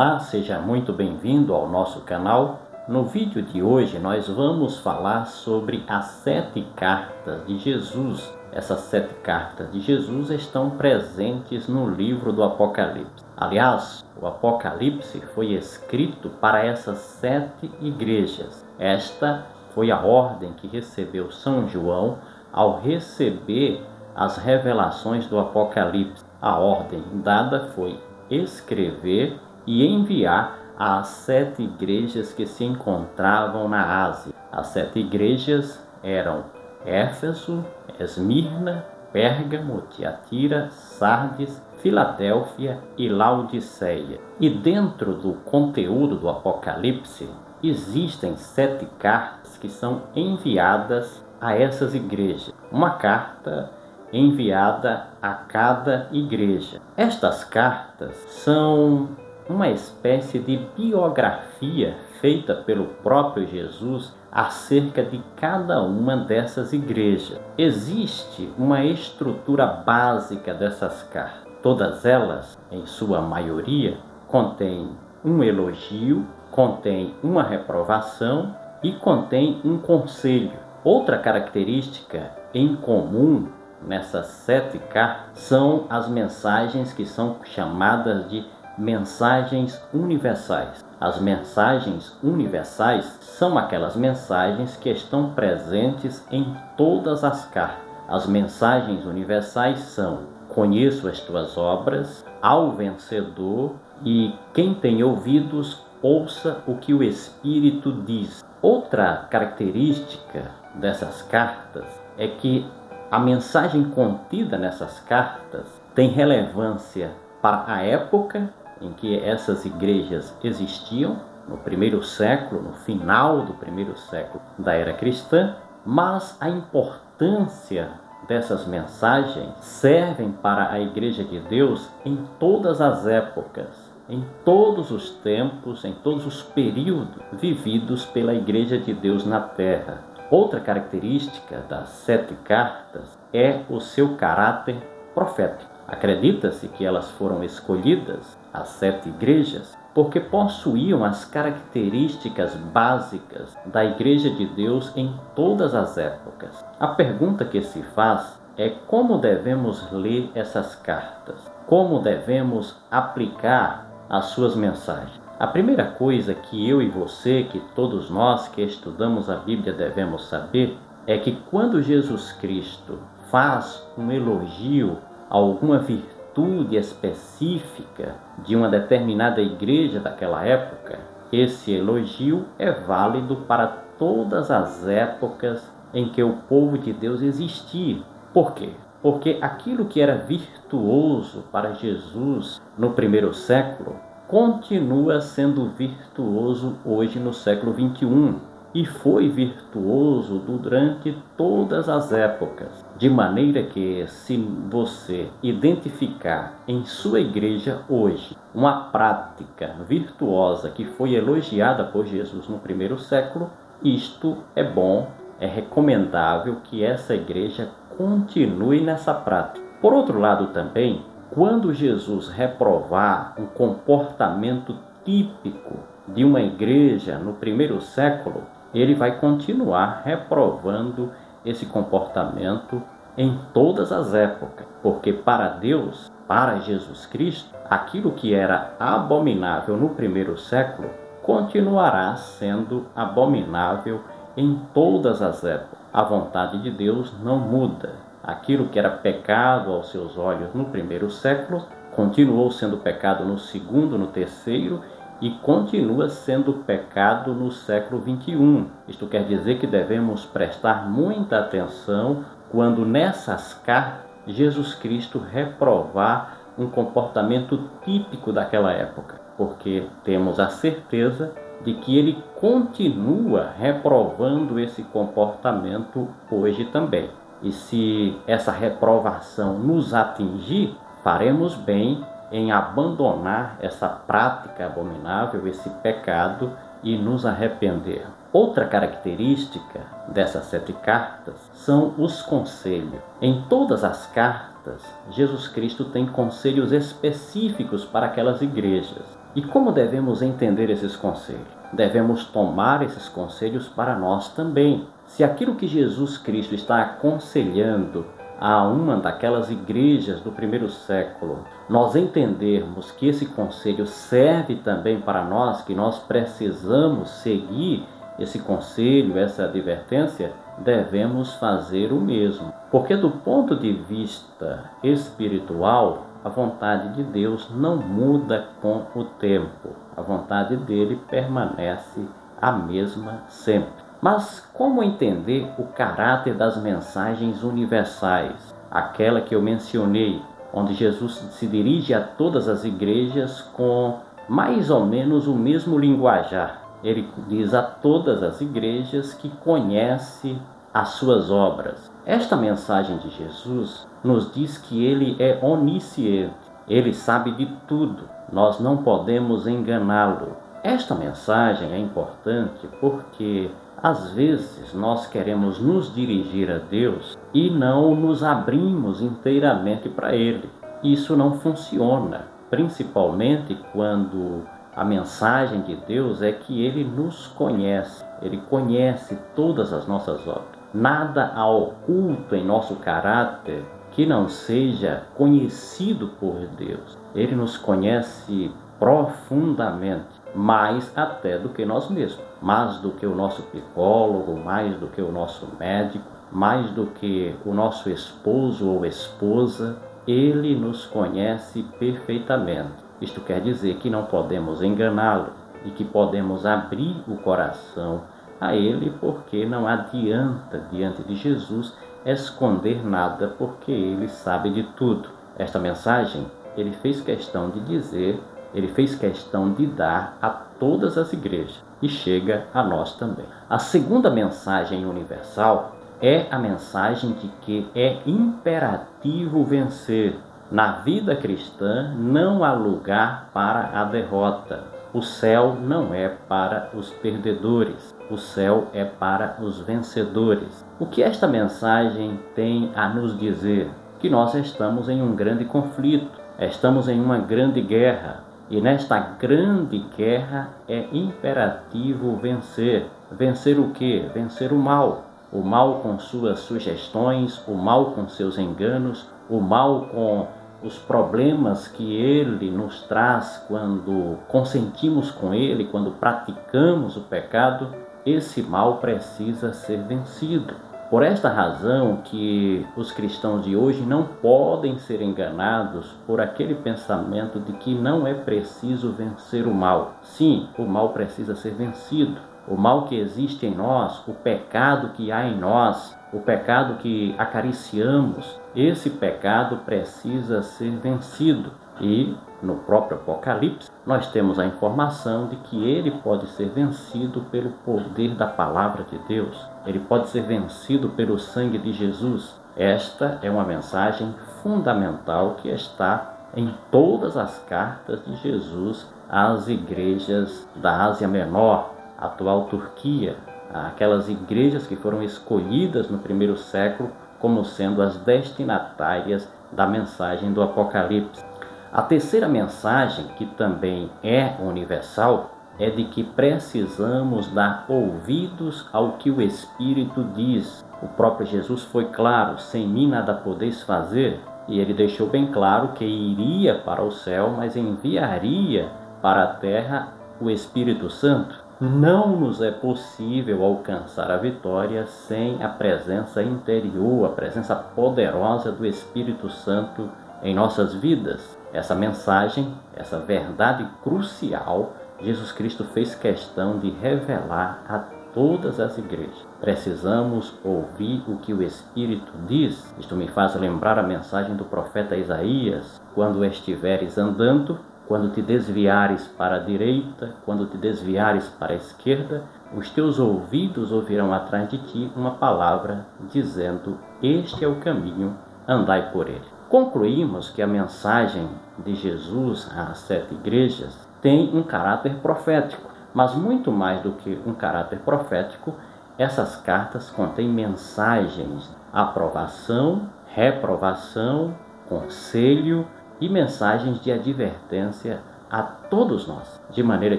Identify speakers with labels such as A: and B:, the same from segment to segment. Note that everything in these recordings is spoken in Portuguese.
A: Olá, seja muito bem-vindo ao nosso canal. No vídeo de hoje nós vamos falar sobre as 7 cartas de Jesus. Essas 7 cartas de Jesus estão presentes no livro do Apocalipse. Aliás, o Apocalipse foi escrito para essas 7 igrejas. Esta foi a ordem que recebeu São João ao receber as revelações do Apocalipse. A ordem dada foi escrever e enviar às 7 igrejas que se encontravam na Ásia. As 7 igrejas eram Éfeso, Esmirna, Pérgamo, Tiatira, Sardes, Filadélfia e Laodiceia. E dentro do conteúdo do Apocalipse, existem 7 cartas que são enviadas a essas igrejas. Uma carta enviada a cada igreja. Estas cartas são uma espécie de biografia feita pelo próprio Jesus acerca de cada uma dessas igrejas. Existe uma estrutura básica dessas cartas. Todas elas, em sua maioria, contêm um elogio, contêm uma reprovação e contêm um conselho. Outra característica em comum nessas 7 cartas são as mensagens que são chamadas de mensagens universais. As mensagens universais são aquelas mensagens que estão presentes em todas as cartas. As mensagens universais são: conheço as tuas obras, ao vencedor, e quem tem ouvidos, ouça o que o Espírito diz. Outra característica dessas cartas é que a mensagem contida nessas cartas tem relevância para a época em que essas igrejas existiam, no primeiro século, no final do primeiro século da era cristã, mas a importância dessas mensagens servem para a Igreja de Deus em todas as épocas, em todos os tempos, em todos os períodos vividos pela Igreja de Deus na Terra. Outra característica das 7 cartas é o seu caráter profético. Acredita-se que elas foram escolhidas, as 7 igrejas, porque possuíam as características básicas da Igreja de Deus em todas as épocas. A pergunta que se faz é como devemos ler essas cartas, como devemos aplicar as suas mensagens. A primeira coisa que eu e você, que todos nós que estudamos a Bíblia devemos saber, é que quando Jesus Cristo faz um elogio a alguma virtude específica de uma determinada igreja daquela época, esse elogio é válido para todas as épocas em que o povo de Deus existia. Por quê? Porque aquilo que era virtuoso para Jesus no primeiro século continua sendo virtuoso hoje no século 21 e foi virtuoso durante todas as épocas, de maneira que se você identificar em sua igreja hoje uma prática virtuosa que foi elogiada por Jesus no primeiro século, isto é bom, é recomendável que essa igreja continue nessa prática. Por outro lado também, quando Jesus reprovar um comportamento típico de uma igreja no primeiro século, ele vai continuar reprovando esse comportamento em todas as épocas, porque para Deus, para Jesus Cristo, aquilo que era abominável no primeiro século continuará sendo abominável em todas as épocas. A vontade de Deus não muda. Aquilo que era pecado aos seus olhos no primeiro século, continuou sendo pecado no segundo, no terceiro, e continua sendo pecado no século 21. Isto quer dizer que devemos prestar muita atenção quando nessas cartas Jesus Cristo reprovar um comportamento típico daquela época, porque temos a certeza de que ele continua reprovando esse comportamento hoje também. E se essa reprovação nos atingir, faremos bem em abandonar essa prática abominável, esse pecado, e nos arrepender. Outra característica dessas 7 cartas são os conselhos. Em todas as cartas, Jesus Cristo tem conselhos específicos para aquelas igrejas. E como devemos entender esses conselhos? Devemos tomar esses conselhos para nós também. Se aquilo que Jesus Cristo está aconselhando a uma daquelas igrejas do primeiro século, nós entendermos que esse conselho serve também para nós, que nós precisamos seguir esse conselho, essa advertência, devemos fazer o mesmo. Porque do ponto de vista espiritual, a vontade de Deus não muda com o tempo. A vontade dele permanece a mesma sempre. Mas como entender o caráter das mensagens universais? Aquela que eu mencionei, onde Jesus se dirige a todas as igrejas com mais ou menos o mesmo linguajar. Ele diz a todas as igrejas que conhece as suas obras. Esta mensagem de Jesus nos diz que ele é onisciente, ele sabe de tudo, nós não podemos enganá-lo. Esta mensagem é importante porque às vezes nós queremos nos dirigir a Deus e não nos abrimos inteiramente para Ele. Isso não funciona, principalmente quando a mensagem de Deus é que Ele nos conhece, Ele conhece todas as nossas obras. Nada há oculto em nosso caráter que não seja conhecido por Deus. Ele nos conhece profundamente, mais até do que nós mesmos, mais do que o nosso psicólogo, mais do que o nosso médico, mais do que o nosso esposo ou esposa. Ele nos conhece perfeitamente. Isto quer dizer que não podemos enganá-lo e que podemos abrir o coração a Ele, porque não adianta diante de Jesus esconder nada, porque Ele sabe de tudo. Esta mensagem Ele fez questão de dizer, Ele fez questão de dar a todas as igrejas e chega a nós também. A segunda mensagem universal é a mensagem de que é imperativo vencer. Na vida cristã não há lugar para a derrota. O céu não é para os perdedores, o céu é para os vencedores. O que esta mensagem tem a nos dizer? Que nós estamos em um grande conflito, estamos em uma grande guerra, e nesta grande guerra é imperativo vencer. Vencer o quê? Vencer o mal. O mal com suas sugestões, o mal com seus enganos, o mal com os problemas que ele nos traz quando consentimos com ele, quando praticamos o pecado. Esse mal precisa ser vencido. Por esta razão que os cristãos de hoje não podem ser enganados por aquele pensamento de que não é preciso vencer o mal. Sim, o mal precisa ser vencido. O mal que existe em nós, o pecado que há em nós, o pecado que acariciamos, esse pecado precisa ser vencido. E no próprio Apocalipse, nós temos a informação de que ele pode ser vencido pelo poder da palavra de Deus. Ele pode ser vencido pelo sangue de Jesus. Esta é uma mensagem fundamental que está em todas as cartas de Jesus às igrejas da Ásia Menor, atual Turquia, aquelas igrejas que foram escolhidas no primeiro século como sendo as destinatárias da mensagem do Apocalipse. A terceira mensagem, que também é universal, é de que precisamos dar ouvidos ao que o Espírito diz. O próprio Jesus foi claro: sem mim nada podeis fazer, e ele deixou bem claro que iria para o céu, mas enviaria para a terra o Espírito Santo. Não nos é possível alcançar a vitória sem a presença interior, a presença poderosa do Espírito Santo em nossas vidas. Essa mensagem, essa verdade crucial, Jesus Cristo fez questão de revelar a todas as igrejas. Precisamos ouvir o que o Espírito diz. Isto me faz lembrar a mensagem do profeta Isaías: quando estiveres andando, quando te desviares para a direita, quando te desviares para a esquerda, os teus ouvidos ouvirão atrás de ti uma palavra dizendo: este é o caminho, andai por ele. Concluímos que a mensagem de Jesus às 7 igrejas tem um caráter profético, mas muito mais do que um caráter profético, essas cartas contêm mensagens: aprovação, reprovação, conselho e mensagens de advertência a todos nós, de maneira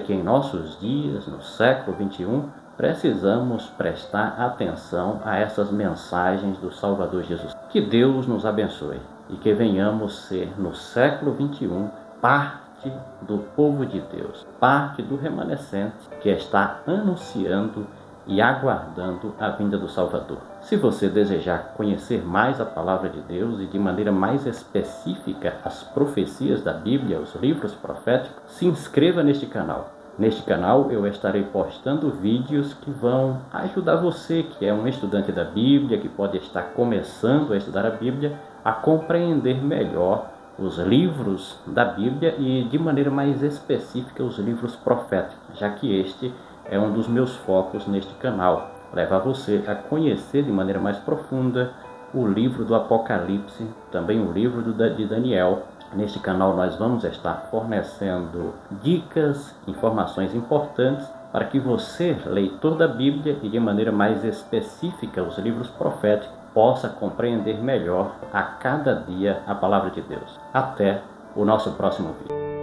A: que em nossos dias, no século XXI, precisamos prestar atenção a essas mensagens do Salvador Jesus. Que Deus nos abençoe e que venhamos ser, no século XXI, parte do povo de Deus, parte do remanescente que está anunciando e aguardando a vinda do Salvador. Se você desejar conhecer mais a palavra de Deus e de maneira mais específica as profecias da Bíblia, os livros proféticos, se inscreva neste canal. Neste canal eu estarei postando vídeos que vão ajudar você, que é um estudante da Bíblia, que pode estar começando a estudar a Bíblia, a compreender melhor os livros da Bíblia e de maneira mais específica os livros proféticos, já que este é um dos meus focos neste canal, levar você a conhecer de maneira mais profunda o livro do Apocalipse, também o livro de Daniel. Neste canal nós vamos estar fornecendo dicas, informações importantes para que você, leitor da Bíblia e de maneira mais específica os livros proféticos, possa compreender melhor a cada dia a palavra de Deus. Até o nosso próximo vídeo.